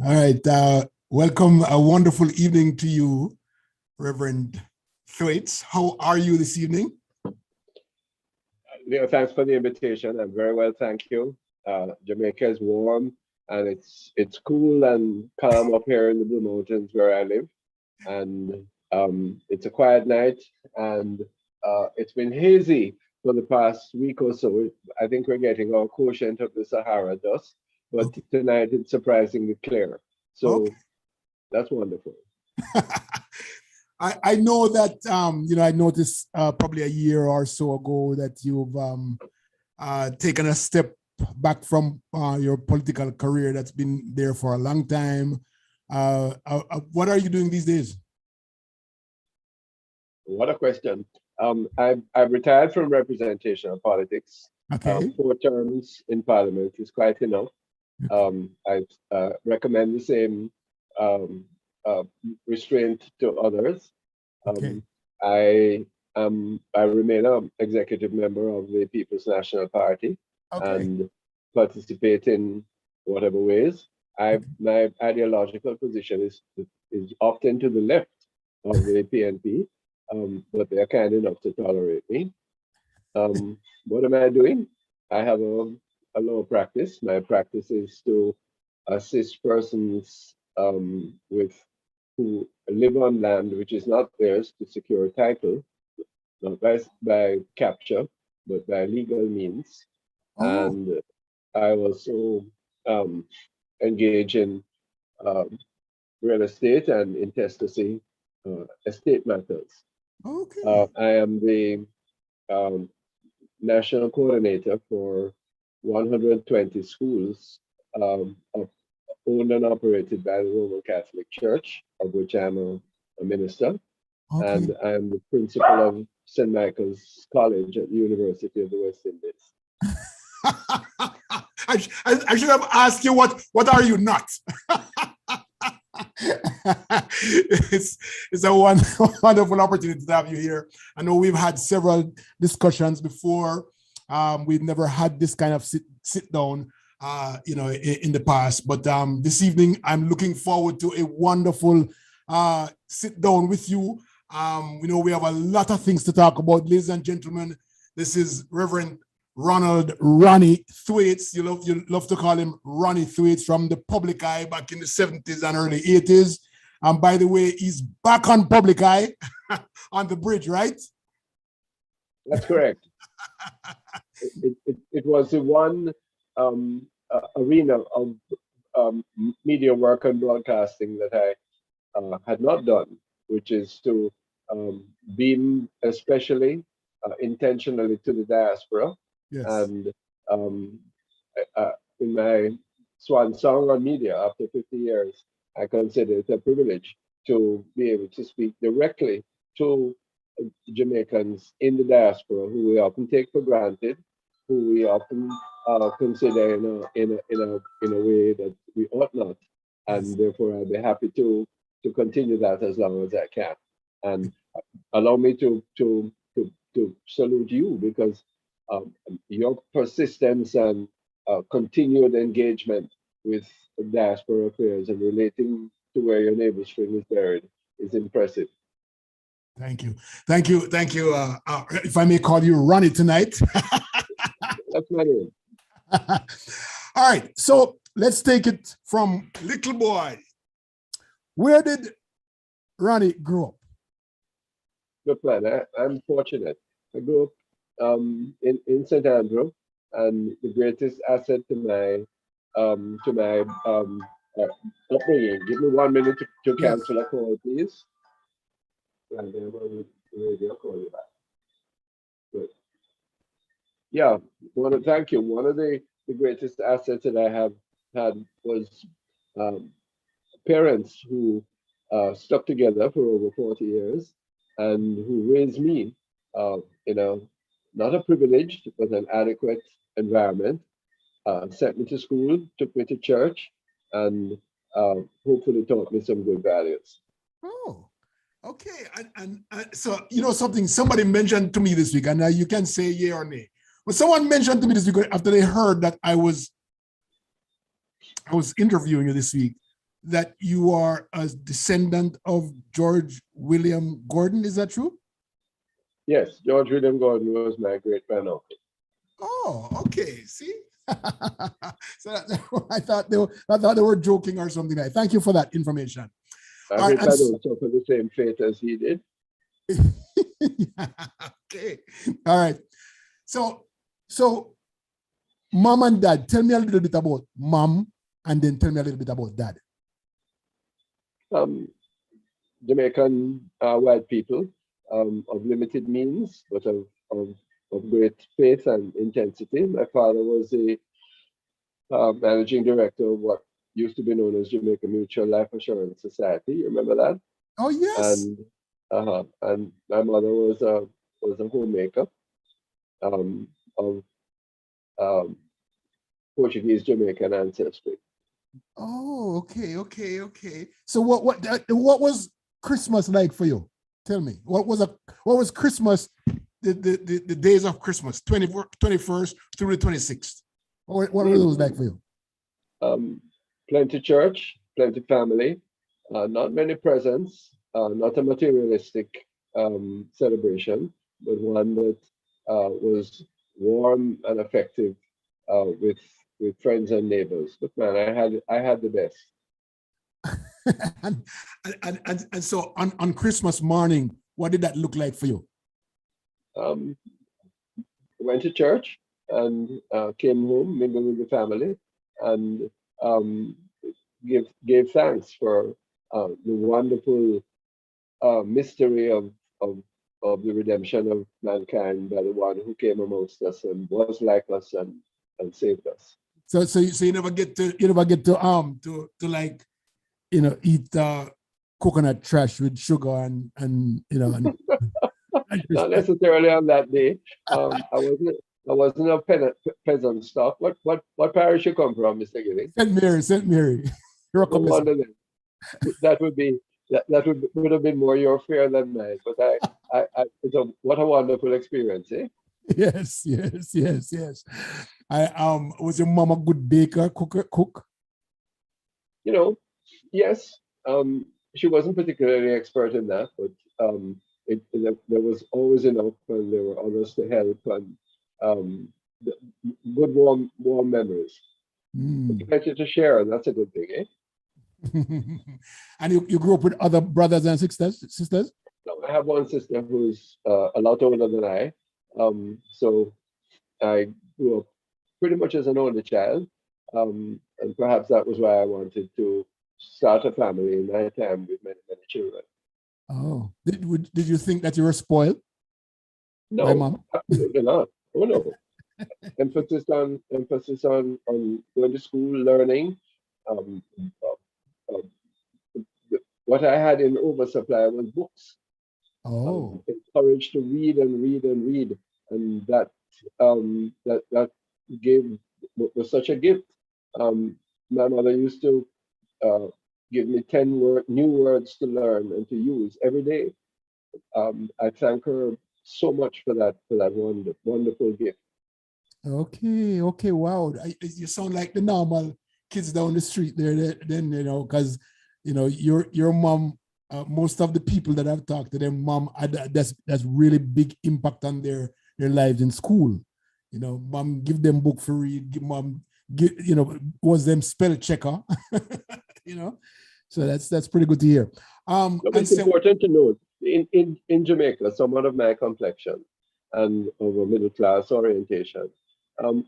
All right. Welcome. A wonderful evening to you, Reverend Thwaithes. How are you this evening? Thanks for the invitation. I'm very well, thank you. Jamaica is warm and it's cool and calm up here in the Blue Mountains where I live. And it's a quiet night, and it's been hazy for the past week or so. I think we're getting our quotient of the Sahara dust, but tonight it's surprisingly clear. So that's wonderful. I know that, I noticed probably a year or so ago that you've taken a step back from your political career that's been there for a long time. What are you doing these days? What a question. I've retired from representational politics. Okay. 4 terms in Parliament is quite enough. I recommend the same restraint to others. I remain an executive member of the People's National Party and participate in whatever ways. My ideological position is often to the left of the PNP, but they are kind enough to tolerate me. What am I doing? I have a law practice. My practice is to assist persons who live on land which is not theirs to secure a title, not by capture, but by legal means. And I also engage in real estate and intestacy estate matters. I am the national coordinator for 120 schools owned and operated by the Roman Catholic Church, of which I'm a minister. And I'm the principal of St. Michael's College at the University of the West Indies. I should have asked you, what are you not? It's a wonderful opportunity to have you here. I know we've had several discussions before. We've never had this kind of sit down, in the past. But this evening, I'm looking forward to a wonderful sit down with you. We have a lot of things to talk about, ladies and gentlemen. This is Reverend Ronald Ronny Thwaithes. You love to call him Ronny Thwaithes, from the public eye back in the 70s and early 80s. And by the way, he's back on public eye on the bridge, right? That's correct. It was the one arena of media work and broadcasting that I had not done, which is to beam especially intentionally to the diaspora. Yes. And in my swan song on media after 50 years, I consider it a privilege to be able to speak directly to Jamaicans in the diaspora, who we often take for granted, who we often consider in a way that we ought not, and therefore I'll be happy to continue that as long as I can. And allow me to salute you, because your persistence and continued engagement with diaspora affairs and relating to where your navel string is buried is impressive. Thank you. If I may call you Ronnie tonight. That's my name. All right, so let's take it from little boy. Where did Ronnie grow up? Good plan. I'm fortunate. I grew up in St. Andrew, and the greatest asset to my upbringing. Give me 1 minute to cancel a call, please. And then we'll radio call you back. Good. Yeah, want to thank you. One of the greatest assets that I have had was parents who stuck together for over 40 years and who raised me not a privileged, but an adequate environment, sent me to school, took me to church, and hopefully taught me some good values. Oh, okay. And so, something somebody mentioned to me this week, and you can say yay or nay. But someone mentioned to me this week after they heard that I was interviewing you this week, that you are a descendant of George William Gordon. Is that true? Yes, George William Gordon was my great granduncle. Oh, okay. See, so I thought they were joking or something. Like. Thank you for that information. I All right, hope I don't suffer the same fate as he did. okay. All right. So, mom and dad. Tell me a little bit about mom, and then tell me a little bit about dad. Jamaican white people of limited means, but of great faith and intensity. My father was a managing director of what used to be known as Jamaica Mutual Life Assurance Society. You remember that? Oh yes. And my mother was a homemaker of Portuguese Jamaican ancestry. Oh, okay. So what was Christmas like for you? Tell me. What was Christmas, the days of Christmas, 21st through the 26th? What were those like for you? Plenty church, plenty family, not many presents, not a materialistic celebration, but one that was warm and effective with friends and neighbors. But man, I had the best. and so on Christmas morning, what did that look like for you? Went to church and came home, mingled with the family, and gave thanks for the wonderful mystery of the redemption of mankind by the one who came amongst us and was like us and saved us. So you never get to like eat coconut trash with sugar and and not necessarily on that day. I wasn't a peasant stock. What parish you come from, Mr. Gilly? St. Mary. No wonder then. That would have been more your fare than mine. But what a wonderful experience, eh? Yes. Was your mom a good baker, cook? Yes. She wasn't particularly expert in that, but there was always enough, and there were others to help, and good warm memories. Plenty to share, and that's a good thing, eh? And you grew up with other brothers and sisters? No, I have one sister who's a lot older than I. So I grew up pretty much as an only child. And perhaps that was why I wanted to start a family in my time with many children. Oh, did you think that you were spoiled? No, by mom? Absolutely not. Oh no. emphasis on going to school, learning. Um, uh, what I had in oversupply was books. Oh, Encouraged to read and read and read, and that gave was such a gift. My mother used to give me 10 new words to learn and to use every day. I thank her so much for that wonderful gift. okay, wow. You sound like the normal kids down the street there. Then because your mom. Most of the people that I've talked to, their mom had that's really big impact on their lives in school. Mom give them book for read. Mom was them spell checker. So that's pretty good to hear. It's important to note in Jamaica, someone of my complexion and of a middle class orientation,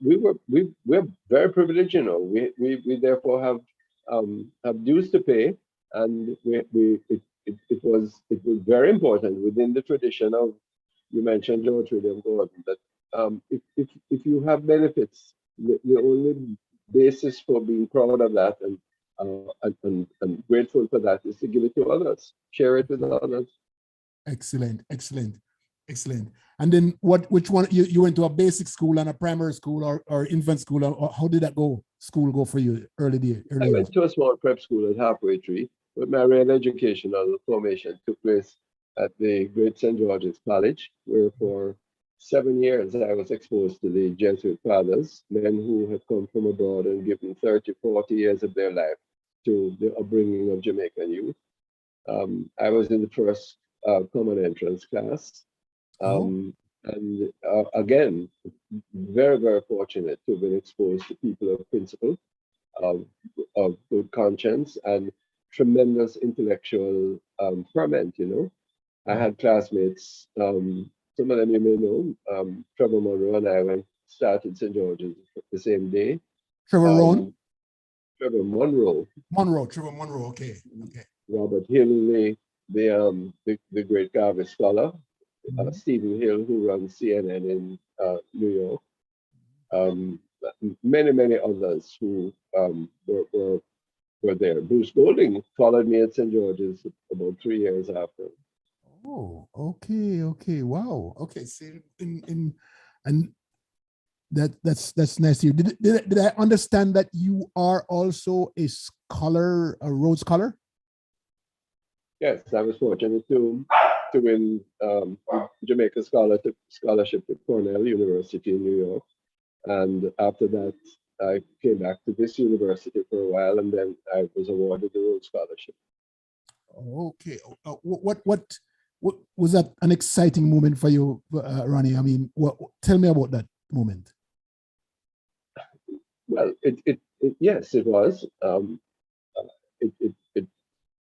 we're very privileged. We therefore have dues to pay, and it was very important within the tradition of, you mentioned George William Gordon, that if you have benefits, the only basis for being proud of that and grateful for that is to give it to others, share it with others. Excellent. And then which one, you went to a basic school and a primary school or infant school, or how did that school go for you early I went to a small prep school at Halfway Tree, but my real educational formation took place at the Great St. George's College, where for 7 years I was exposed to the Jesuit fathers, men who had come from abroad and given 30, 40 years of their life to the upbringing of Jamaican youth. I was in the first common entrance class. Oh, And again, very, very fortunate to have been exposed to people of principle, of, of good conscience, and tremendous intellectual ferment, you know. I mm. had classmates, some of them you may know, Trevor Monroe and I went started St. George's the same day. Trevor Rowan? Um, Trevor Monroe, Monroe, Trevor Monroe. Okay, okay. Robert Hill, the great Garvey scholar, Mhm. Stephen Hill, who runs CNN in New York, um, many, many others who were there. Bruce Golding followed me at St. George's about 3 years after. Oh, okay, okay. Wow. Okay. See, and that's nice to hear. Did I understand that you are also a scholar, a Rhodes Scholar? Yes, I was fortunate to win Jamaica scholarship to Cornell University in New York, and after that, I came back to this university for a while, and then I was awarded the Rhodes Scholarship. Okay. What was that an exciting moment for you, Ronnie? I mean, tell me about that moment. Well, yes, it was. It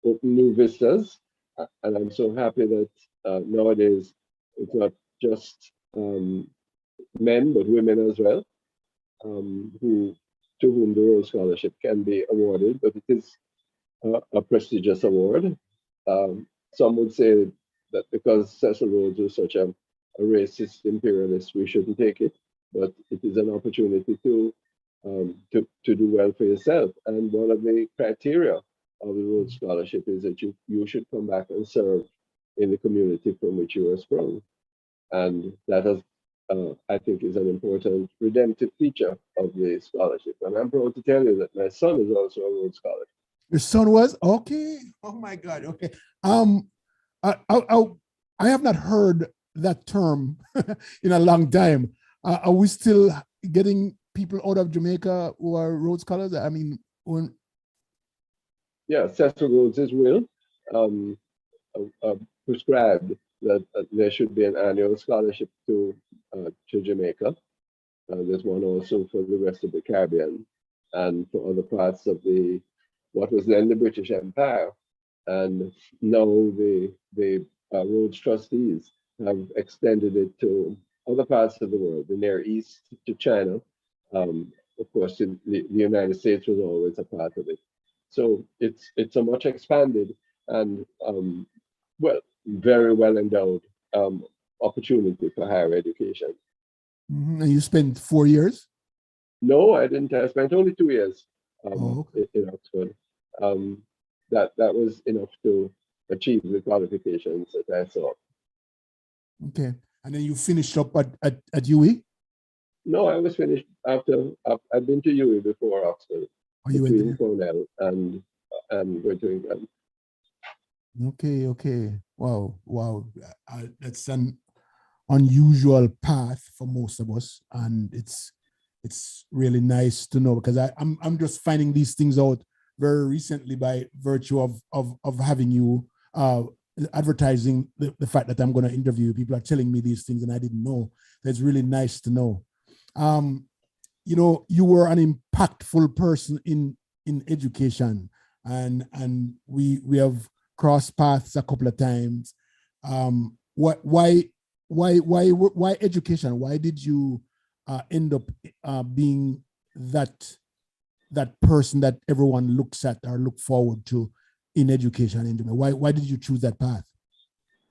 opened new vistas, and I'm so happy that nowadays it's not just men but women as well, who to whom the Rhodes Scholarship can be awarded, but it is a prestigious award. Some would say that because Cecil Rhodes was such a racist imperialist, we shouldn't take it, but it is an opportunity to do well for yourself. And one of the criteria of the Rhodes Scholarship is that you should come back and serve in the community from which you are sprung. And that has, I think, is an important redemptive feature of the scholarship. And I'm proud to tell you that my son is also a Rhodes Scholar. Your son was okay. Oh my God. Okay. Um, I have not heard that term in a long time. Are we still getting people out of Jamaica who are Rhodes Scholars? I mean, when Yeah, Cecil Rhodes's will um, prescribed that there should be an annual scholarship to Jamaica. There's one also for the rest of the Caribbean and for other parts of the what was then the British Empire. And now the Rhodes trustees have extended it to other parts of the world, the Near East, to China. Of course, the United States was always a part of it. So it's a much expanded and well, very well endowed opportunity for higher education. and you spent 4 years. No, I didn't. I spent only 2 years Oh, okay. in Oxford. Um, that was enough to achieve the qualifications that I saw. Okay. And then you finished up at UE, No, I was finished after I'd been to UWI before Oxford, or you went between there? Cornell and going to England. Okay, okay. Wow, wow. That's an unusual path for most of us, and it's really nice to know because I'm just finding these things out very recently by virtue of having you advertising the fact that I'm going to interview you. People are telling me these things and I didn't know. That's really nice to know. um you know, you were an impactful person in education, and we have crossed paths a couple of times. What why education? Why did you end up being that person that everyone looks at or look forward to in education in Jamaica? Why did you choose that path,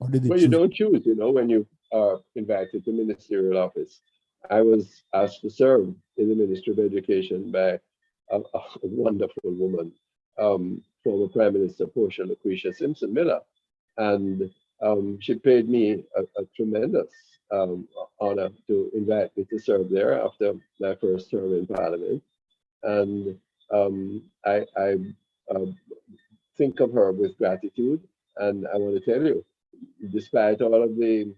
or did they Well, you choose? don't choose, when you are invited to ministerial office. I was asked to serve in the Ministry of Education by a wonderful woman, former Prime Minister Portia Lucretia Simpson Miller. And she paid me a tremendous honor to invite me to serve there after my first term in Parliament. And I uh, think of her with gratitude. And I want to tell you, despite all of the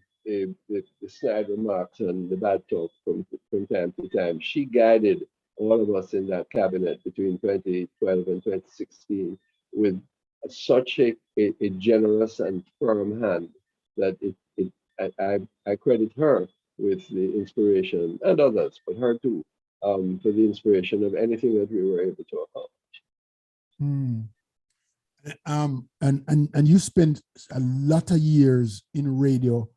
snide remarks and the bad talk from time to time, she guided all of us in that cabinet between 2012 and 2016 with such a generous and firm hand that I credit her with the inspiration, and others, but her too, for the inspiration of anything that we were able to accomplish. Hmm. And you spent a lot of years in radio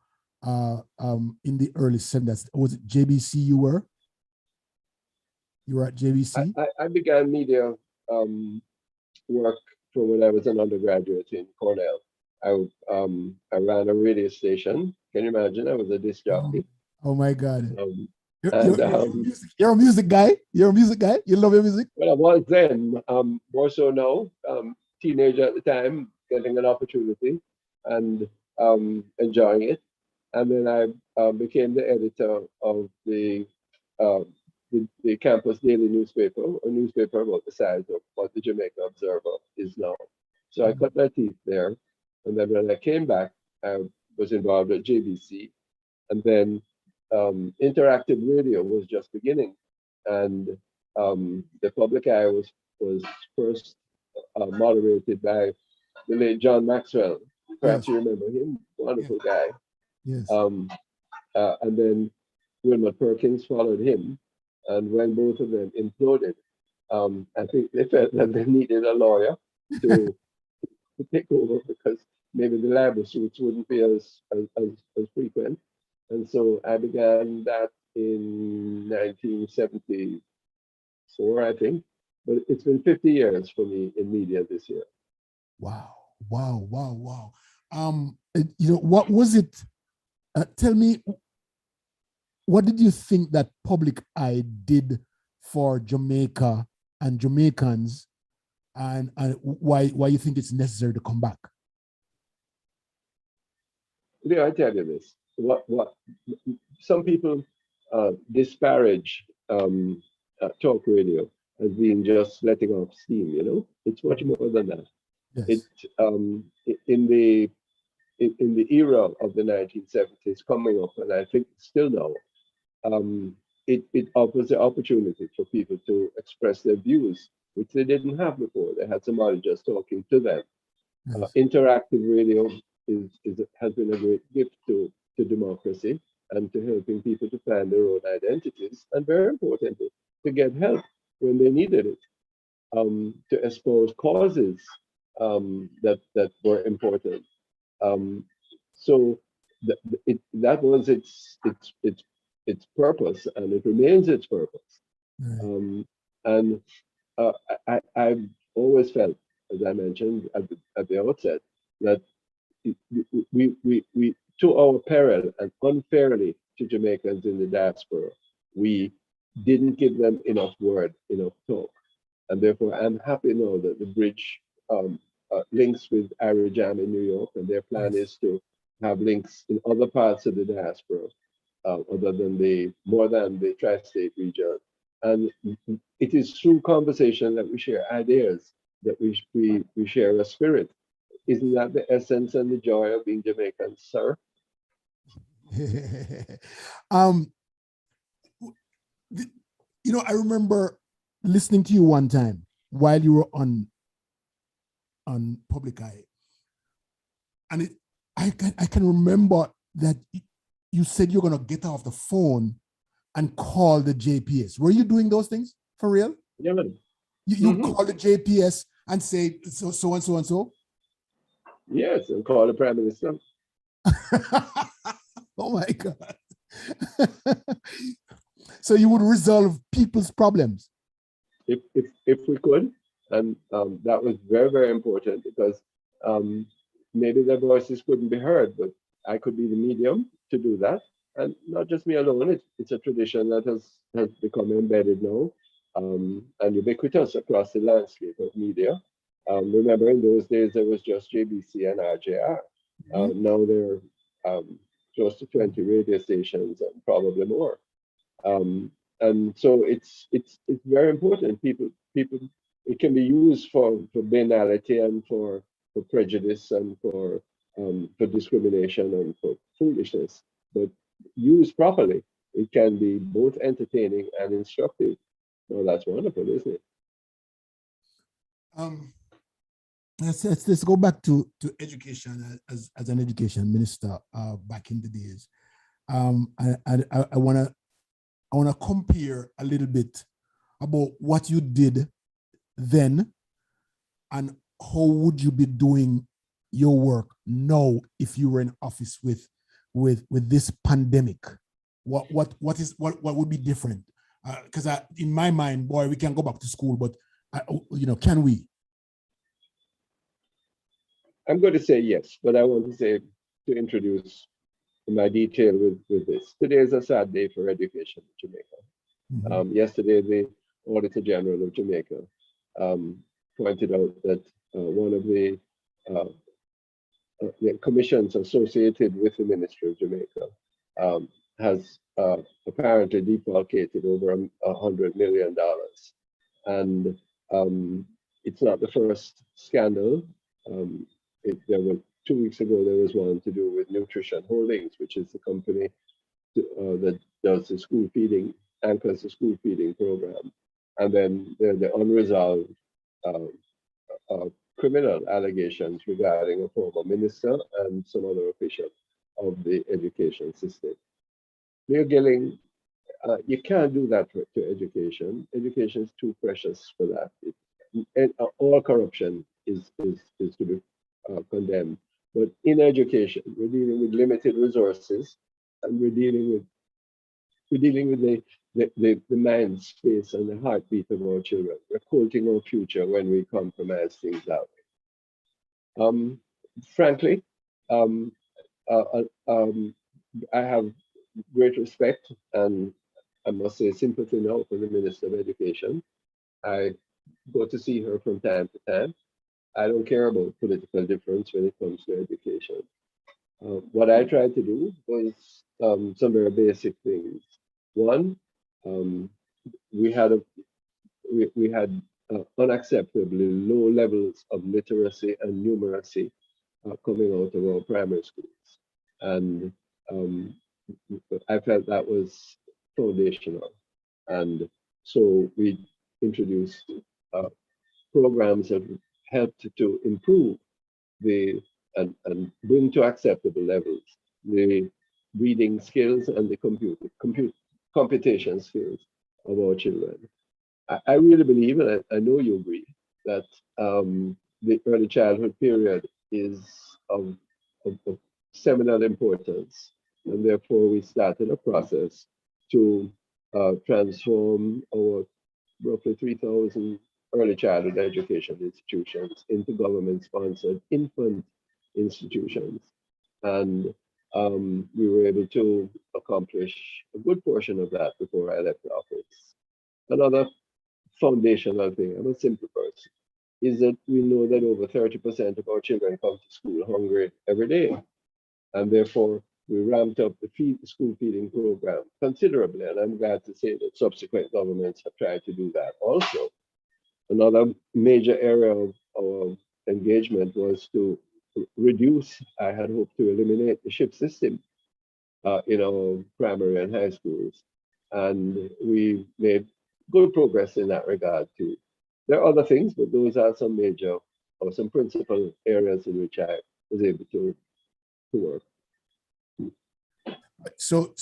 in the early 70s. Was it JBC you were? You were at JBC? I began media work from when I was an undergraduate in Cornell. I ran a radio station. Can you imagine? I was a disc jockey. Oh my God. And you're a music guy? You're a music guy? You love your music? well, I was then, more so now. Teenager at the time, getting an opportunity and enjoying it. And then I became the editor of uh, the campus daily newspaper, a newspaper about the size of what the Jamaica Observer is now. So I cut my teeth there. And then when I came back, I was involved at JBC. And then interactive radio was just beginning. And the public eye was first moderated by the late John Maxwell. Perhaps you remember him, wonderful guy. Yes. And then Wilmot Perkins followed him. And when both of them imploded, I think they felt that they needed a lawyer to take over because maybe the libel suits wouldn't be as frequent. And so I began that in 1974, I think. But it's been 50 years for me in media this year. Wow. What was it? Tell me, what did you think that public eye did for Jamaica and Jamaicans, and why you think it's necessary to come back? Yeah, I tell you this. What some people disparage talk radio as being just letting off steam. It's much more than that. Yes. It in the era of the 1970s coming up, and I think still now, it offers the opportunity for people to express their views, which they didn't have before. They had somebody just talking to them. Yes. Interactive radio has been a great gift to democracy and to helping people to find their own identities, and very importantly, to get help when they needed it, to expose causes that were important. So that was its purpose, and it remains its purpose. Right. And I've always felt, as I mentioned at the outset, that we to our peril and unfairly to Jamaicans in the diaspora, we didn't give them enough word, enough talk. And therefore, I'm happy now that the bridge links with Ira Jam in New York, and their plan is to have links in other parts of the diaspora, other than more than the tri-state region. And it is through conversation that we share ideas, that we share a spirit. Isn't that the essence and the joy of being Jamaican, sir? I remember listening to you one time while you were on Public Eye, and I can remember that you said you're gonna get off the phone and call the JPS. Were you doing those things for real? Yeah, man. You call the JPS and say so and so and so? Yes, and call the Prime Minister. Oh my God. So you would resolve people's problems? If we could. And that was very, very important, because maybe their voices couldn't be heard, but I could be the medium to do that. And not just me alone, it's a tradition that has become embedded now, and ubiquitous across the landscape of media. Remember, in those days, there was just JBC and RJR. Now there are close to 20 radio stations and probably more. And so it's very important. People, it can be used for banality and for prejudice and for discrimination and for foolishness. But used properly, it can be both entertaining and instructive. Well, that's wonderful, isn't it? Um, let's go back to education as an education minister back in the days. I wanna compare a little bit about what you did then and how would you be doing your work now if you were in office with this pandemic. What would be different? Because in my mind, boy, we can go back to school, but can we? I'm going to say yes, but I want to say to introduce my detail with this. Today is a sad day for education in Jamaica. Mm-hmm. Yesterday, the Auditor General of Jamaica pointed out that one of the commissions associated with the Ministry of Jamaica has apparently defalcated over $100 million. And it's not the first scandal. There were 2 weeks ago, there was one to do with Nutrition Holdings, which is the company that does the school feeding, anchors the school feeding program. And then there are the unresolved criminal allegations regarding a former minister and some other official of the education system. Mayor Gilling, you can't do that to education. Education is too precious for that. All corruption is to be condemned. But in education, we're dealing with limited resources, and we're dealing with the mind space and the heartbeat of our children. We're quoting our future when we compromise things that way. Frankly, um, uh, uh, um, I have great respect and I must say sympathy now for the Minister of Education. I go to see her from time to time. I don't care about political difference when it comes to education. What I tried to do was some very basic things. One, um, we had unacceptably low levels of literacy and numeracy coming out of our primary schools, and um, I felt that was foundational. And so we introduced uh, programs that helped to improve and bring to acceptable levels the reading skills and the computation skills of our children. I really believe, and I know you agree, that the early childhood period is of seminal importance, and therefore we started a process to transform our roughly 3,000 early childhood education institutions into government-sponsored infant institutions. And we were able to accomplish a good portion of that before I left office. Another foundational thing, I'm a simple person, is that we know that over 30% of our children come to school hungry every day. And therefore, we ramped up the school feeding program considerably. And I'm glad to say that subsequent governments have tried to do that also. Another major area of our engagement was to reduce, I had hoped to eliminate the ship system in our primary and high schools. And we made good progress in that regard too. There are other things, but those are some major or some principal areas in which I was able to work. So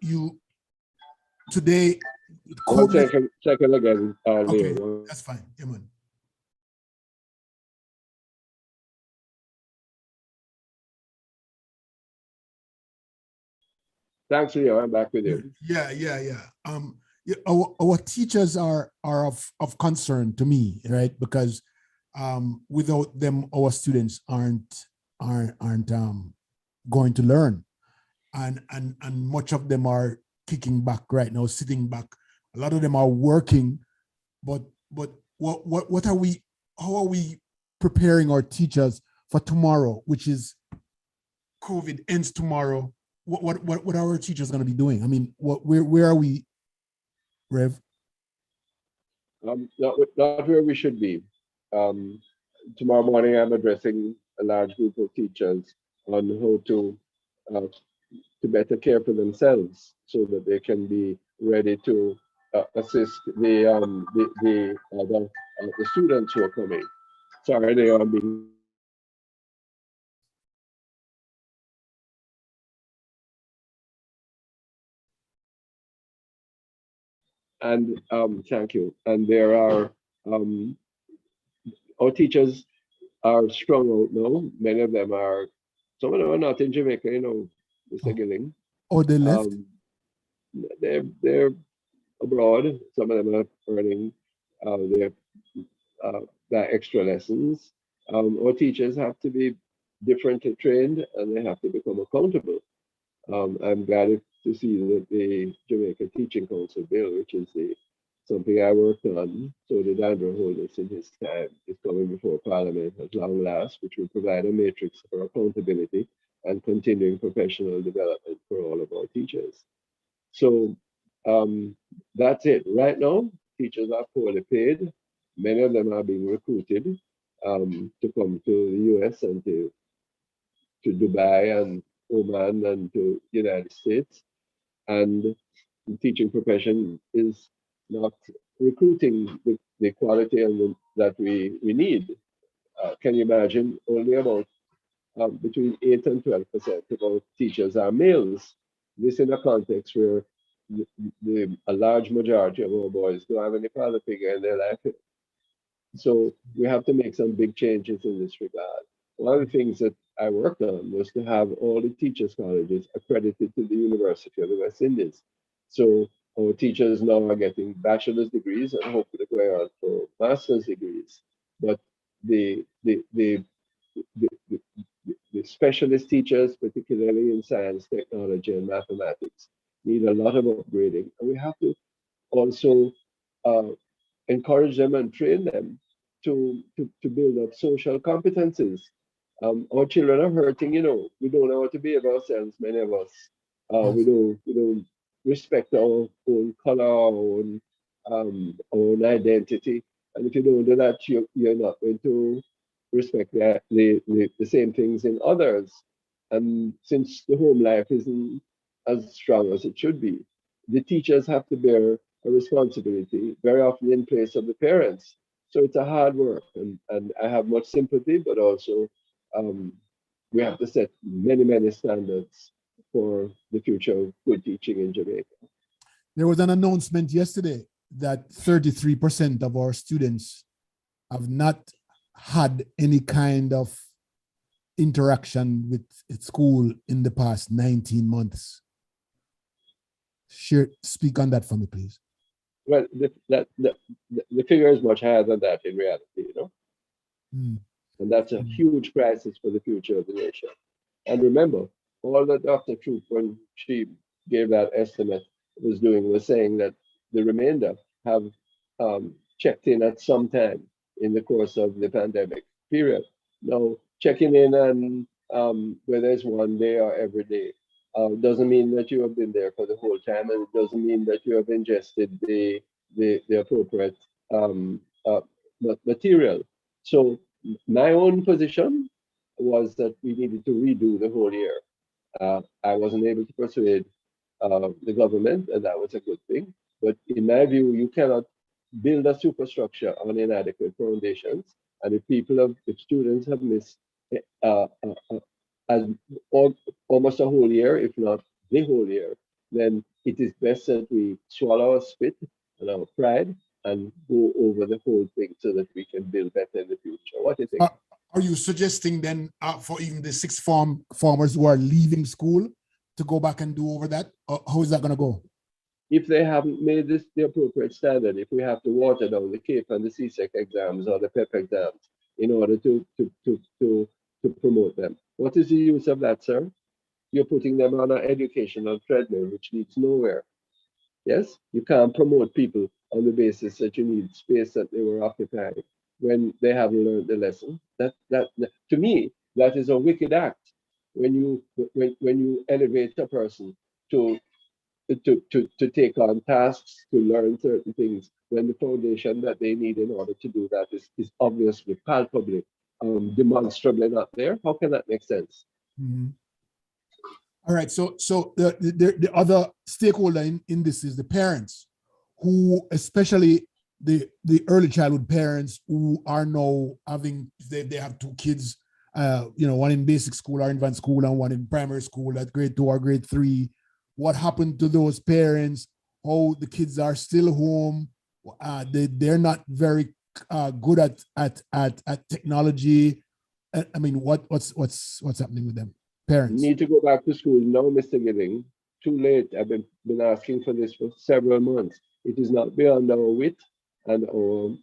you today. One second again, Okay, Leo. that's fine. Yeah, man. Thanks, Leo. I'm back with you. Yeah. Our teachers are of concern to me, right? Because without them, our students aren't going to learn, and much of them are kicking back right now, sitting back. A lot of them are working, but what are we? How are we preparing our teachers for tomorrow, which is COVID ends tomorrow? What are our teachers going to be doing? I mean, where are we, Rev? Not where we should be. Um, Tomorrow morning, I'm addressing a large group of teachers on how to better care for themselves so that they can be ready to assist the students who are coming. Sorry, they are being. And thank you. And there are our teachers are strung out now. Many of them are. Some of them are not in Jamaica, you know, Mr. Gilling. Oh, they left? They're abroad. Some of them are earning their extra lessons. Our teachers have to be differently trained and they have to become accountable. I'm glad to see that the Jamaica Teaching Council bill, which is something I worked on, so did Andrew Holness in his time, is coming before Parliament at long last, which will provide a matrix for accountability and continuing professional development for all of our teachers. So that's it. Right now, teachers are poorly paid. Many of them are being recruited to come to the US and to Dubai and Oman and to the United States. And the teaching profession is not recruiting the quality that we need. Can you imagine only about between 8 and 12% of our teachers are males? This in a context where a large majority of our boys don't have any father figure in their life. So we have to make some big changes in this regard. One of the things that I worked on was to have all the teachers' colleges accredited to the University of the West Indies. So our teachers now are getting bachelor's degrees and hopefully going on for master's degrees. But the specialist teachers, particularly in science, technology, and mathematics, need a lot of upgrading. And we have to also encourage them and train them to build up social competencies. Our children are hurting, you know. We don't know how to behave ourselves, many of us. We don't respect our own color, our own identity. And if you don't do that, you're not going to respect the same things in others. And since the home life isn't as strong as it should be, the teachers have to bear a responsibility, very often in place of the parents. So it's a hard work, and I have much sympathy, but also we have to set many, many standards for the future of good teaching in Jamaica. There was an announcement yesterday that 33% of our students have not had any kind of interaction with school in the past 19 months. Speak on that for me, please. Well, the figure is much higher than that in reality, you know. And that's a huge crisis for the future of the nation. And remember, all that Dr. Troop, when she gave that estimate, was saying that the remainder have checked in at some time in the course of the pandemic period. Now, checking in and whether it's one day or every day doesn't mean that you have been there for the whole time, and it doesn't mean that you have ingested the appropriate material. So my own position was that we needed to redo the whole year. I wasn't able to persuade the government, and that was a good thing. But in my view, you cannot build a superstructure on inadequate foundations. And if students have missed almost a whole year, if not the whole year, then it is best that we swallow our spit and our pride and go over the whole thing so that we can build better in the future. What do you think? Are you suggesting then for even the sixth formers who are leaving school to go back and do over that? How is that going to go? If they haven't made this the appropriate standard, if we have to water down the CAPE and the CSEC exams or the PEP exams in order to promote them, what is the use of that, sir? You're putting them on an educational treadmill which leads nowhere. Yes, you can't promote people on the basis that you need space that they were occupying when they haven't learned the lesson. That to me, that is a wicked act. When you elevate a person to take on tasks, to learn certain things, when the foundation that they need in order to do that is obviously, palpably, demonstrably not there, how can that make sense? Mm-hmm. All right, so the other stakeholder in this is the parents, who, especially the early childhood parents who are now having, they have two kids, one in basic school or infant school and one in primary school at grade 2 or grade 3. What happened to those parents? How the kids are still home. They're not very good at technology. I mean, what's happening with them? Parents need to go back to school now, Mr. Gilling. Too late. I've been asking for this for several months. It is not beyond our wit and our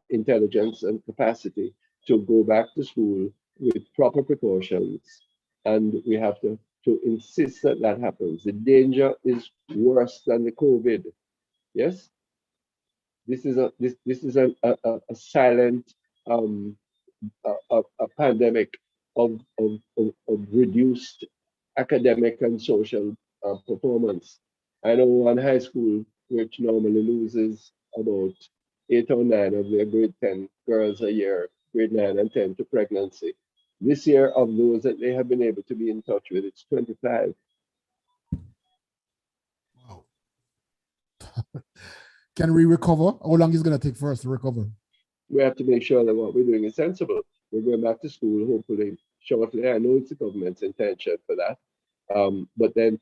intelligence and capacity to go back to school with proper precautions. And we have to insist that that happens. The danger is worse than the COVID. Yes, this is a silent a pandemic of reduced academic and social performance. I know one high school which normally loses about 8 or 9 of their grade 10 girls a year, grade 9 and 10 to pregnancy. This year, of those that they have been able to be in touch with, it's 25. Wow. Can we recover? How long is it going to take for us to recover? We have to make sure that what we're doing is sensible. We're going back to school, hopefully, shortly. I know it's the government's intention for that. But then,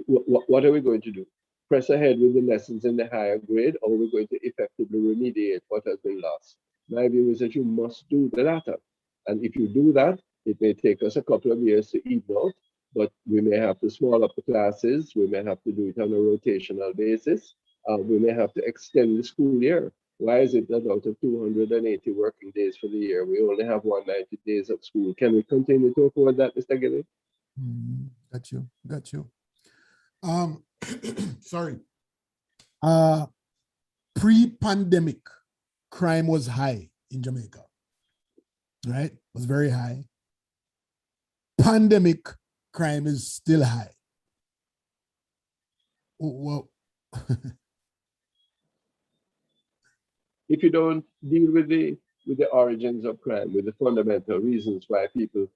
what are we going to do? Press ahead with the lessons in the higher grade, or we're going to effectively remediate what has been lost? My view is that you must do the latter. And if you do that, it may take us a couple of years to even out, but we may have to small up the classes. We may have to do it on a rotational basis. We may have to extend the school year. Why is it that out of 280 working days for the year, we only have 190 days of school? Can we continue to afford that, Mr. Gilly? Got you. Sorry. Pre-pandemic, crime was high in Jamaica, right? It was very high. Pandemic, crime is still high. Well, if you don't deal with the origins of crime, with the fundamental reasons why people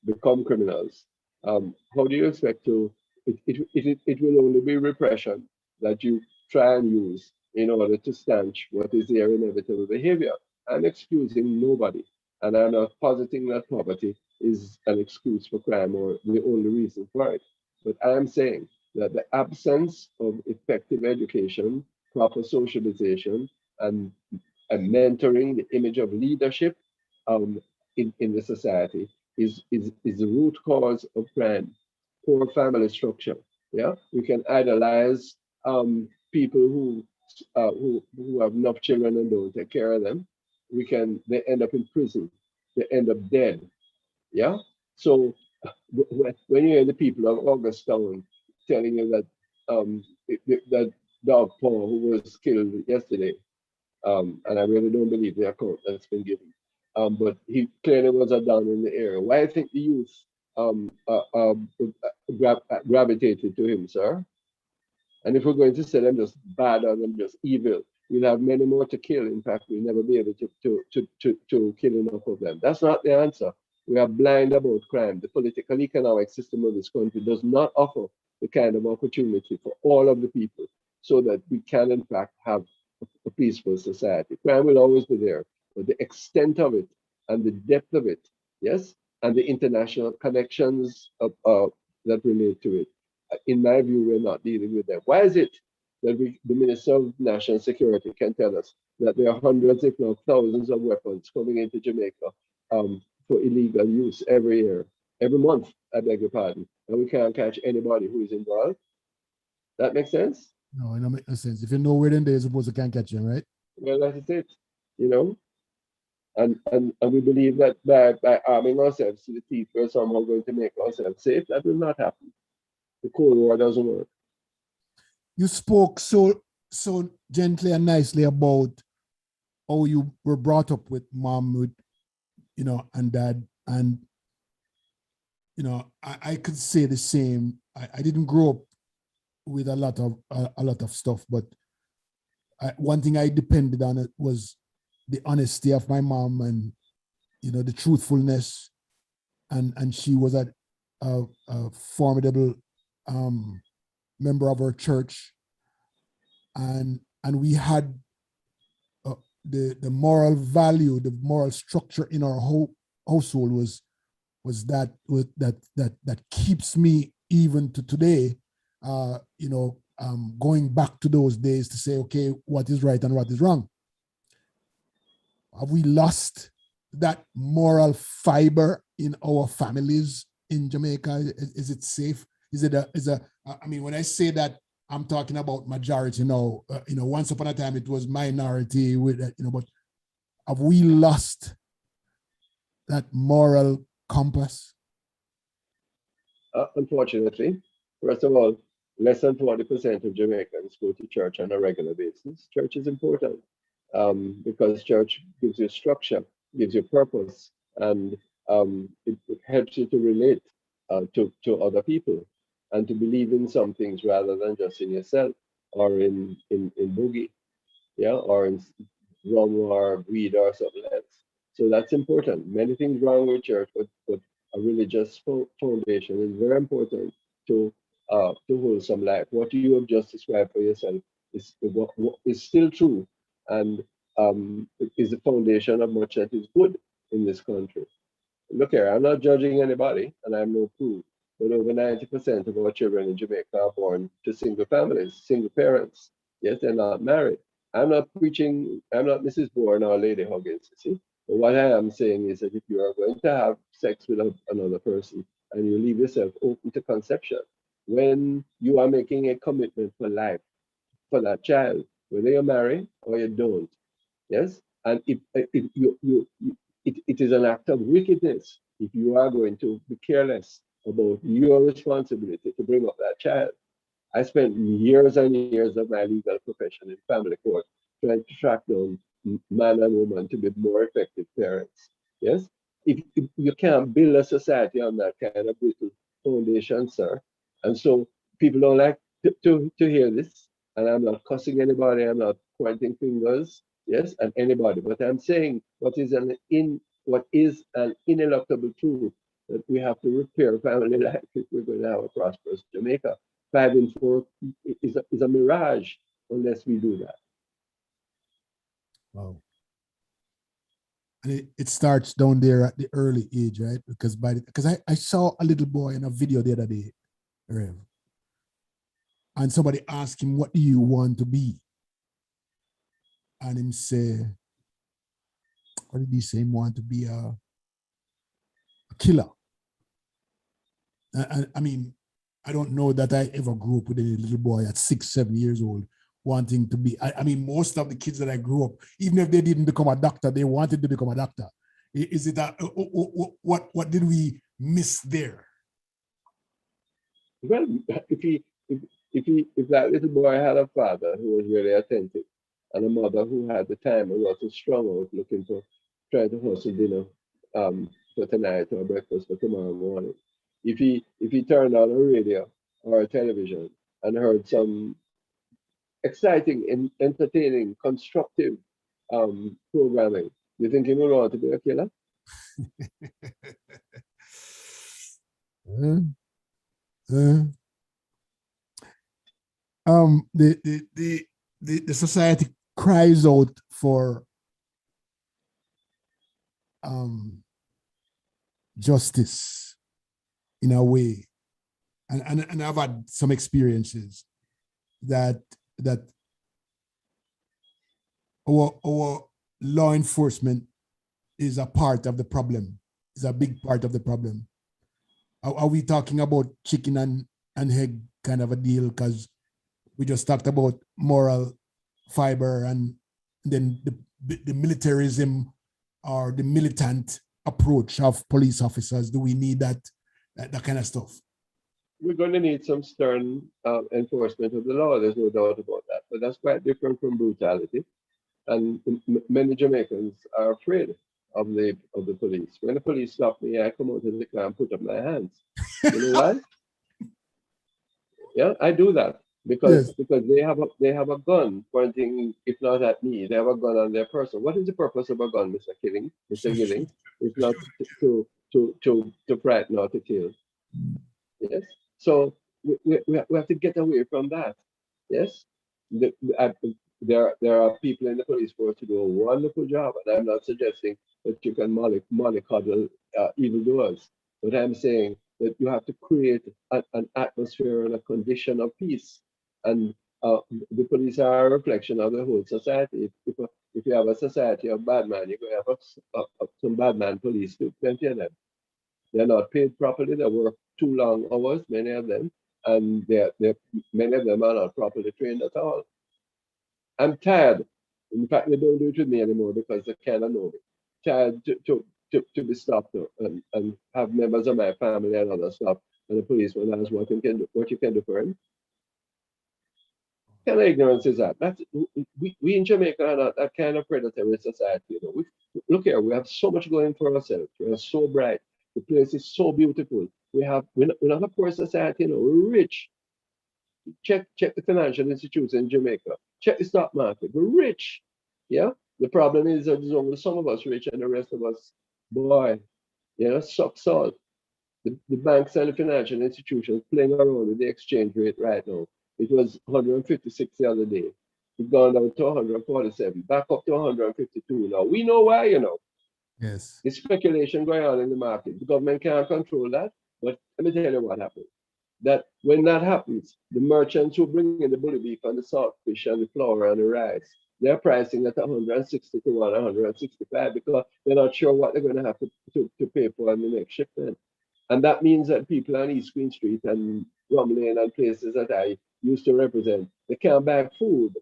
become criminals, how do you expect to? It will only be repression that you try and use in order to stanch what is their inevitable behavior. I'm excusing nobody, and I'm not positing that poverty is an excuse for crime or the only reason for it. But I am saying that the absence of effective education, proper socialization, and, and mentoring, the image of leadership in the society is the root cause of crime. Poor family structure. Yeah, we can idolize people who have enough children and don't take care of them. They end up in prison. They end up dead. Yeah. So when you hear the people of Augustown telling you that that dog Paul who was killed yesterday, and I really don't believe the account that's been given. But he clearly was a down in the area. Why I think the youth gravitated to him, sir? And if we're going to say them just bad or them just evil, we'll have many more to kill. In fact, we'll never be able to kill enough of them. That's not the answer. We are blind about crime. The political economic system of this country does not offer the kind of opportunity for all of the people so that we can, in fact, have a peaceful society. Crime will always be there, but the extent of it and the depth of it, yes, and the international connections that relate to it, in my view, we're not dealing with them. Why is it that the Minister of National Security can tell us that there are hundreds, if not thousands, of weapons coming into Jamaica for illegal use every year, every month, I beg your pardon, and we can't catch anybody who is involved? That makes sense? No, it don't make no sense. If you know where then they're supposed to can't catch you, right? Well, that is it, you know? And we believe that by arming ourselves to the teeth, we're somehow going to make ourselves safe. That will not happen. The Cold War doesn't work. You spoke so gently and nicely about how you were brought up with mom, with and dad, and I could say the same. I didn't grow up with a lot of stuff, but one thing I depended on it was the honesty of my mom and the truthfulness, and she was a formidable member of our church, and we had the moral value, the moral structure in our whole household was that keeps me even to today, going back to those days to say, okay, what is right and what is wrong. Have we lost that moral fiber in our families in Jamaica? Is it safe? I mean, when I say that, I'm talking about majority now. Once upon a time it was minority with, but have we lost that moral compass? Unfortunately, first of all, less than 20% of Jamaicans go to church on a regular basis. Church is important because church gives you structure, gives you purpose, and it helps you to relate to other people and to believe in some things rather than just in yourself or in boogie, yeah, or in rum or weed or something else. So that's important. Many things wrong with church, but a religious foundation is very important to wholesome life. What you have just described for yourself what is still true, and it is the foundation of much that is good in this country. Look here, I'm not judging anybody, and I'm no fool, but over 90% of our children in Jamaica are born to single families, single parents. Yes, they're not married. I'm not preaching, I'm not Mrs. Bourne or Lady Huggins, you see. But what I am saying is that if you are going to have sex with another person and you leave yourself open to conception, when you are making a commitment for life for that child, whether you marry or you don't, yes, and if it is an act of wickedness if you are going to be careless about your responsibility to bring up that child. I spent years and years of my legal profession in family court trying to track down man and woman to be more effective parents. Yes? If you can't build a society on that kind of brutal foundation, sir. And so people don't like to hear this. And I'm not cussing anybody, I'm not pointing fingers, yes, at anybody. But I'm saying what is an ineluctable truth that we have to repair family life if we're going to have a prosperous Jamaica. 5 and 4 is a mirage unless we do that. Wow. And it starts down there at the early age, right? Because I saw a little boy in a video the other day, Rev, and somebody asked him, "What do you want to be?" And him say, "What did he say? He want to be a killer." I mean, I don't know that I ever grew up with any little boy at 6, 7 years old wanting to be. I mean, most of the kids that I grew up, even if they didn't become a doctor, they wanted to become a doctor. Is it that what did we miss there? Well, if that little boy had a father who was really attentive and a mother who had the time and wasn't strung out looking for trying to hustle dinner for tonight or breakfast for tomorrow morning. If he turned on a radio or a television and heard some exciting and entertaining, constructive programming, you think he would want to be a killer? The society cries out for justice in a way, and I've had some experiences that our law enforcement is a part of the problem, is a big part of the problem. Are we talking about chicken and egg kind of a deal? Because we just talked about moral fiber and then the militarism or the militant approach of police officers. Do we need that kind of stuff? We're going to need some stern enforcement of the law. There's no doubt about that. But that's quite different from brutality. And many Jamaicans are afraid of the police. When the police stop me, I come out of the car and put up my hands. You know why? Yeah, I do that because they have a gun pointing, if not at me, they have a gun on their person. What is the purpose of a gun, Mr. Gilling? It's not to frighten or to kill. Yes. So we have to get away from that. Yes. There are people in the police force who do a wonderful job, and I'm not suggesting that you can mollycoddle evildoers, but I'm saying that you have to create an atmosphere and a condition of peace. And the police are a reflection of the whole society. If you have a society of bad men, you're going to have some bad man police too, plenty of them. They're not paid properly. They work too long hours, many of them, and many of them are not properly trained at all. I'm tired. In fact, they don't do it with me anymore because they kind of know me. Tired to be stopped and have members of my family and other stuff, and the policeman asks what you can do for him. What kind of ignorance is that? We in Jamaica are not that kind of predatory society. You know, look here, we have so much going for ourselves. We are so bright. The place is so beautiful. We're not a poor society. You know, we're rich. Check the financial institutes in Jamaica. Check the stock market. We're rich. Yeah. The problem is that there's only some of us rich and the rest of us, boy, suck salt. The banks and the financial institutions playing around with the exchange rate right now. It was 156 the other day. It's gone down to 147, back up to 152 now. We know why, you know. Yes. The speculation going on in the market. The government can't control that. But let me tell you what happens. That when that happens, the merchants who bring in the bully beef and the saltfish and the flour and the rice, they're pricing at 160 to 165 because they're not sure what they're going to have to pay for in the next shipment. And that means that people on East Queen Street and Rum Lane and places that I used to represent, they can't buy food.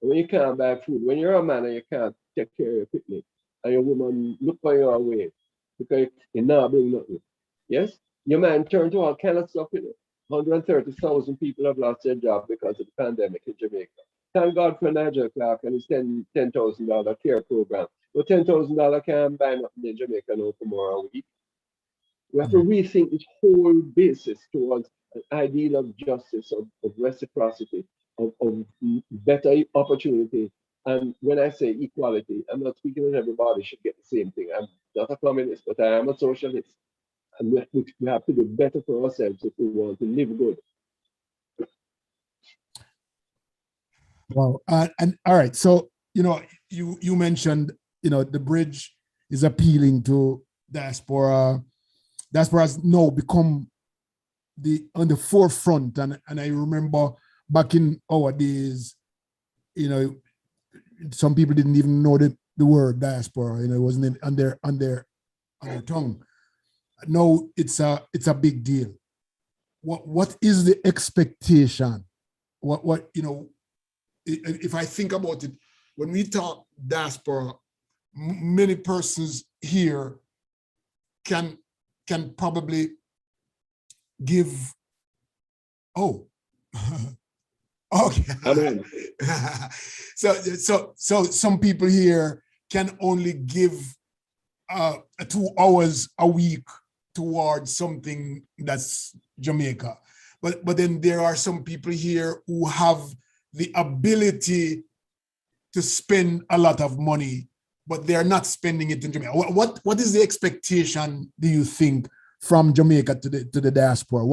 And when you can't buy food, when you're a man and you can't take care of your picnic, and your woman look for your way because you not bring nothing. Yes? Your man turned to all kind of stuff in it. 130,000 people have lost their job because of the pandemic in Jamaica. Thank God for Nigel Clark and his $10,000 care program. But $10,000 can't buy nothing in Jamaica no for more a week. We have to rethink this whole basis towards an ideal of justice, of reciprocity, of better opportunity. And when I say equality, I'm not speaking that everybody should get the same thing. I'm not a communist, but I am a socialist. And we have to do better for ourselves if we want to live good. Wow. And all right. So, you mentioned, the bridge is appealing to diaspora. Diaspora has now become on the forefront. And I remember back in our days, some people didn't even know the word diaspora. It wasn't on their tongue. Now it's a big deal. What is the expectation? What if I think about it, when we talk diaspora, many persons here can probably give. Oh, okay. So some people here can only give 2 hours a week towards something that's Jamaica. But then there are some people here who have the ability to spend a lot of money, but they're not spending it in Jamaica. What is the expectation, do you think, from Jamaica to the diaspora?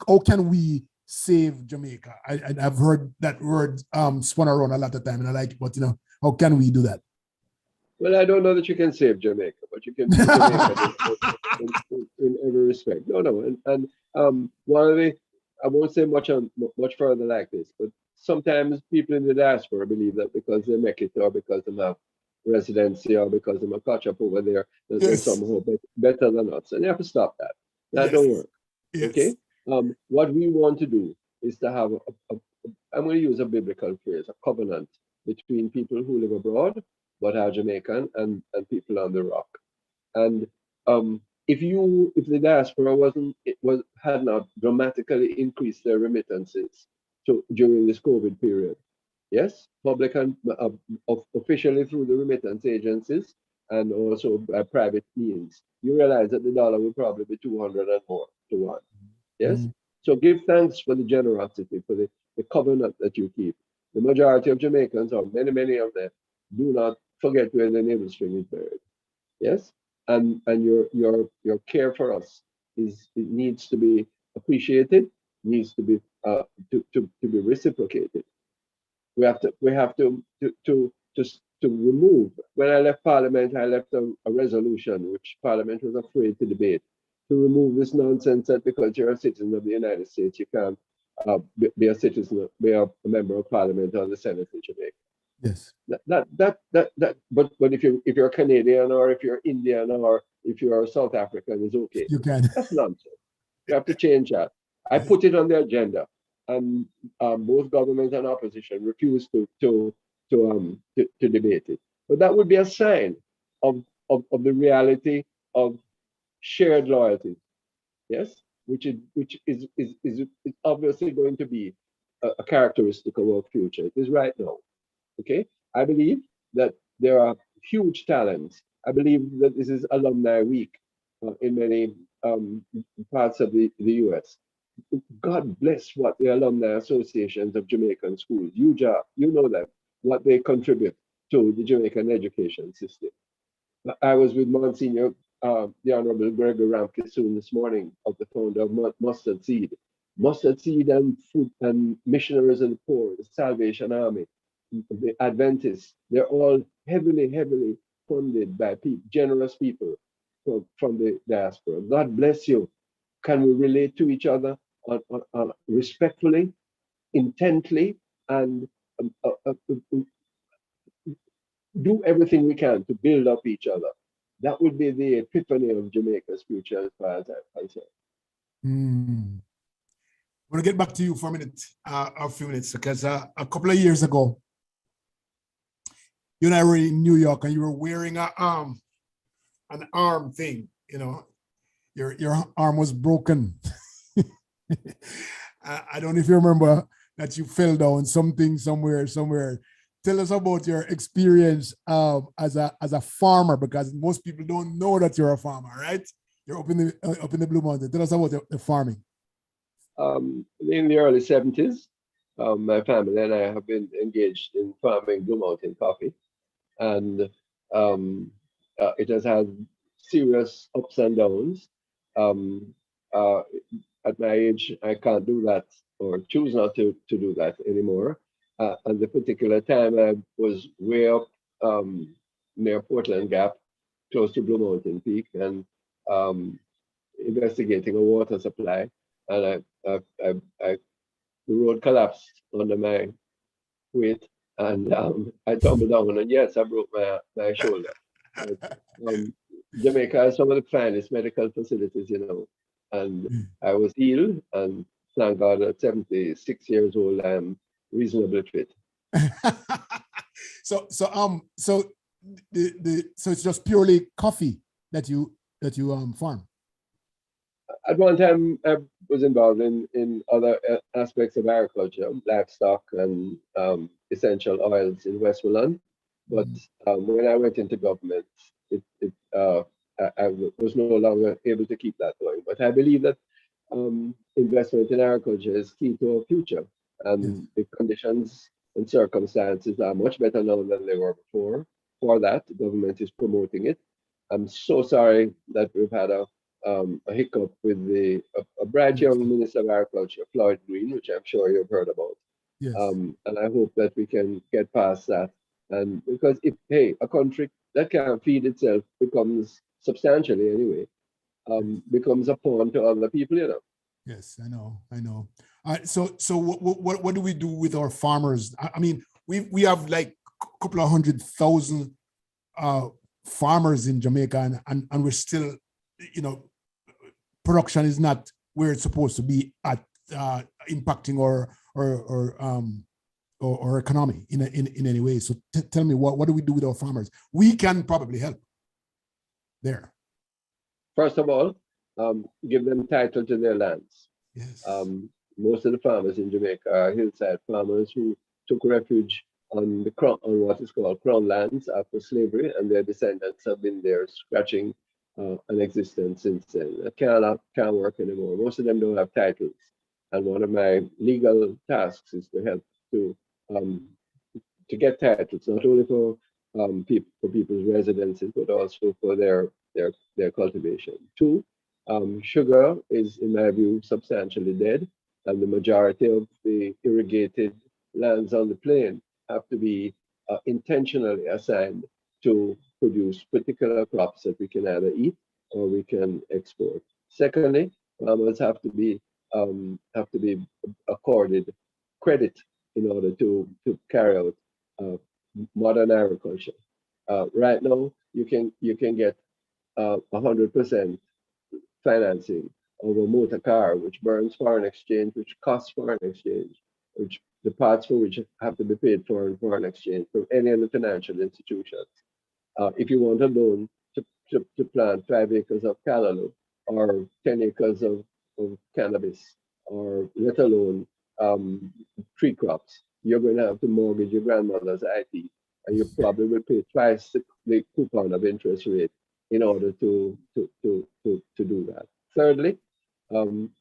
How can we save Jamaica? I've heard that word spun around a lot of time, and I like it, but how can we do that? Well, I don't know that you can save Jamaica, but you can save Jamaica in every respect. No, and one of the, I won't say much further like this, but sometimes people in the diaspora believe that because they make it or because they have residency or because they catch up over there, that they're somehow better than us, and you have to stop that. That don't work. Yes. Okay. What we want to do is to have I'm going to use a biblical phrase, a covenant between people who live abroad but are Jamaican and people on the rock. And if the diaspora had not dramatically increased their remittances during this COVID period, yes, public and officially through the remittance agencies and also by private means, you realize that the dollar will probably be 200 and more to 1. Yes. Mm-hmm. So give thanks for the generosity, for the covenant that you keep. The majority of Jamaicans, or many of them, do not forget where the navel string is buried. Yes, and your care for us it needs to be appreciated, needs to be be reciprocated. We have to remove. When I left Parliament, I left a resolution which Parliament was afraid to debate, to remove this nonsense that because you're a citizen of the United States, you can't be a citizen, be a member of Parliament or the Senate in Jamaica. Yes. But if you're Canadian or if you're Indian or if you're South African, it's okay. You can. That's nonsense. You have to change that. I put it on the agenda, and both government and opposition refused to debate it. But that would be a sign of the reality of shared loyalty, yes, which is obviously going to be a characteristic of our future. It is right now. Okay, I believe that there are huge talents. I believe that this is Alumni Week in many parts of the US. God bless what the alumni associations of Jamaican schools, you know them, what they contribute to the Jamaican education system. I was with Monsignor, the Honorable Gregory Ramkissoon this morning, of the founder of Mustard Seed. Mustard Seed and Food and Missionaries of the Poor, the Salvation Army, the Adventists, they're all heavily, heavily funded by generous people from the diaspora. God bless you. Can we relate to each other respectfully, intently, and do everything we can to build up each other? That would be the epiphany of Jamaica's future as far as I'm concerned. I want to get back to you for a few minutes, because a couple of years ago, you and I were in New York, and you were wearing an arm thing. You know, your arm was broken. I don't know if you remember that you fell down something somewhere. Tell us about your experience as a farmer, because most people don't know that you're a farmer, right? You're up in the Blue Mountain. Tell us about the farming. In the early 70s, my family and I have been engaged in farming Blue Mountain coffee, and it has had serious ups and downs. At my age, I can't do that or choose not to do that anymore. At the particular time, I was way up near Portland Gap, close to Blue Mountain Peak, and investigating a water supply. And the road collapsed under my weight, and I tumbled down, and yes, I broke my shoulder. Jamaica has some of the finest medical facilities, and I was healed, and thank God at 76 years old, I'm reasonably fit. So it's just purely coffee that you farm. At one time, I was involved in other aspects of agriculture, livestock and essential oils in Westmoreland. But when I went into government, I was no longer able to keep that going. But I believe that investment in agriculture is key to our future. And the conditions and circumstances are much better now than they were before. For that, the government is promoting it. I'm so sorry that we've had a hiccup with a bright young Minister of Agriculture, Floyd Green, which I'm sure you've heard about. Yes. And I hope that we can get past that. And because a country that can't feed itself becomes substantially anyway, becomes a pawn to other people, Yes, I know. So what do we do with our farmers? I mean, we have like a couple of 100,000 farmers in Jamaica, and we're still, production is not where it's supposed to be at impacting our economy in any way. So tell me, what do we do with our farmers? We can probably help there. First of all, give them title to their lands. Yes. Most of the farmers in Jamaica are hillside farmers who took refuge on what is called crown lands after slavery, and their descendants have been there scratching an existence since then. That can't work anymore. Most of them don't have titles, and one of my legal tasks is to help to get titles, not only for people's residences, but also for their cultivation. Two, sugar is, in my view, substantially dead, and the majority of the irrigated lands on the plain have to be intentionally assigned to produce particular crops that we can either eat or we can export. Secondly, farmers have to be accorded credit in order to carry out modern agriculture. Right now, you can get 100% financing of a motor car, which burns foreign exchange, which costs foreign exchange, which the parts for which have to be paid for in foreign exchange from any of the financial institutions. If you want a loan to plant 5 acres of callaloo or 10 acres of cannabis, or let alone tree crops, you're going to have to mortgage your grandmother's IT, and you probably will pay twice the coupon of interest rate in order to do that. Thirdly,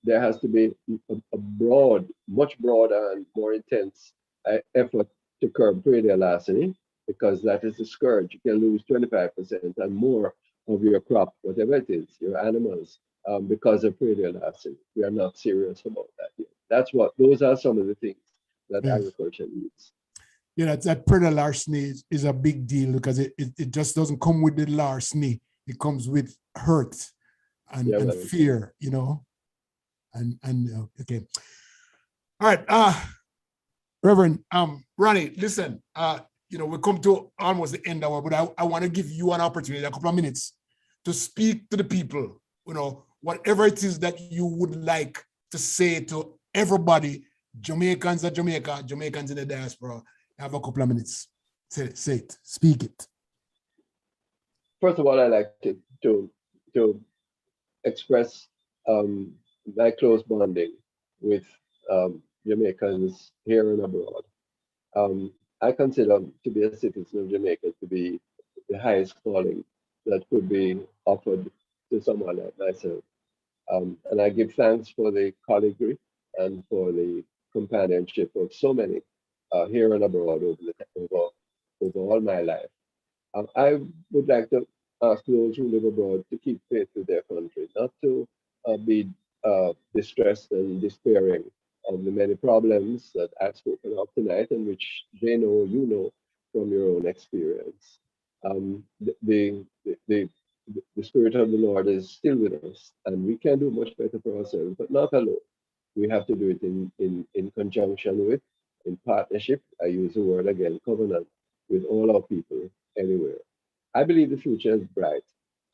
there has to be a broad, much broader and more intense effort to curb predial larceny, because that is the scourge. You can lose 25% and more of your crop, whatever it is, your animals, because of predial larceny. We are not serious about that yet. Those are some of the things that agriculture needs. Yeah, that predator larceny is a big deal, because it just doesn't come with the larceny. It comes with hurt and fear, you know. And okay. All right. Reverend Ronny, listen, you know, we come to almost the end hour, but I want to give you an opportunity, a couple of minutes, to speak to the people, you know, whatever it is that you would like to say to everybody, Jamaicans at Jamaica, Jamaicans in the diaspora. Have a couple of minutes. Say it, speak it. First of all, I like to express my close bonding with Jamaicans here and abroad. I consider to be a citizen of Jamaica to be the highest calling that could be offered to someone like myself. And I give thanks for the colleaguery and for the companionship of so many here and abroad over all my life. I would like to ask those who live abroad to keep faith with their country, not to be distressed and despairing of the many problems that I've spoken of tonight, and which they know, you know, from your own experience. The Spirit of the Lord is still with us, and we can do much better for ourselves, but not alone. We have to do it in conjunction with, in partnership, I use the word again, covenant, with all our people anywhere. I believe the future is bright.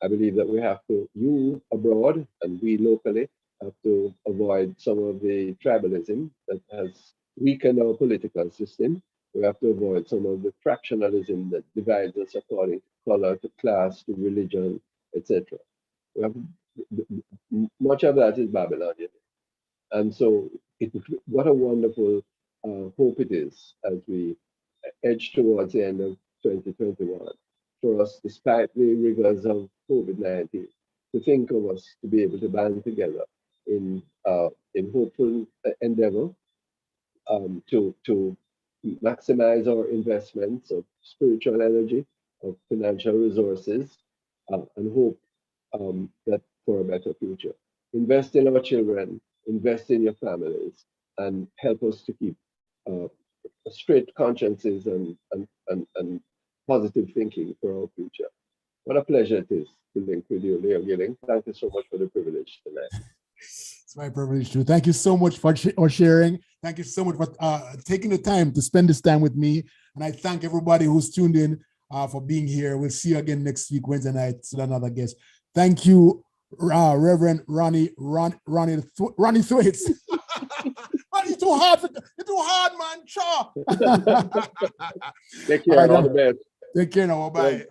I believe that we have to, you abroad and we locally, have to avoid some of the tribalism that has weakened our political system. We have to avoid some of the fractionalism that divides us according to color, to class, to religion, etc. We have much of that is Babylonian. And so what a wonderful hope it is as we edge towards the end of 2021 for us, despite the rigors of COVID-19, to think of us to be able to band together in hopeful endeavor to maximize our investments of spiritual energy, of financial resources, and hope that for a better future. Invest in our children, invest in your families, and help us to keep straight consciences and positive thinking for our future. What a pleasure it is to link with you, Leo Gilling. Thank you so much for the privilege tonight. It's my privilege too. Thank you so much for sharing. Thank you so much for taking the time to spend this time with me. And I thank everybody who's tuned in for being here. We'll see you again next week, Wednesday night, with another guest. Thank you, Reverend Ronald Ronny Thwaithes. Man, you're too hard, man. Sure. Take care. All the best. Take care now. Bye.